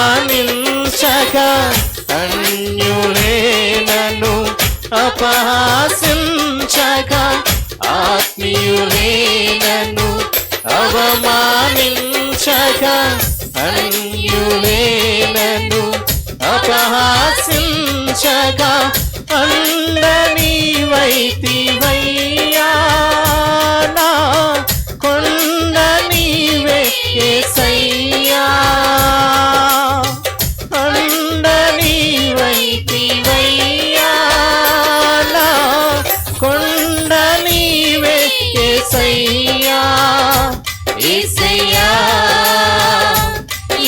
అవమానించగా అన్యులే నన్ను అపహాసించగా ఆత్మీయులే నన్ను అవమానించగా అన్యులే నన్ను అపహాసించగా అందని వైతివయ్యా నా కొండ నీవే యేసయ్యా అందని వైతివయ్యా నా కొండ నీవే యేసయ్యా యేసయ్యా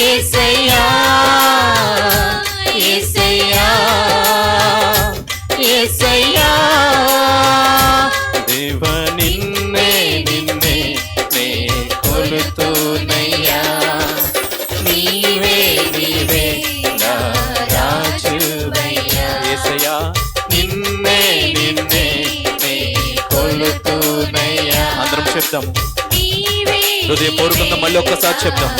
యేసయ్యా యేసయ్యా యేసయ్యా దేవ నిన్నే నిన్నే నే కొలుతునయ్యా నీవే నీవే నా రాజువయ్యా యేసయ్యా నిన్నే నిన్నే నే కొలుతునయ్యా అందరం చెప్దాము హృదయపూర్వకంగా మళ్ళీ ఒక్కసారి చెప్దాం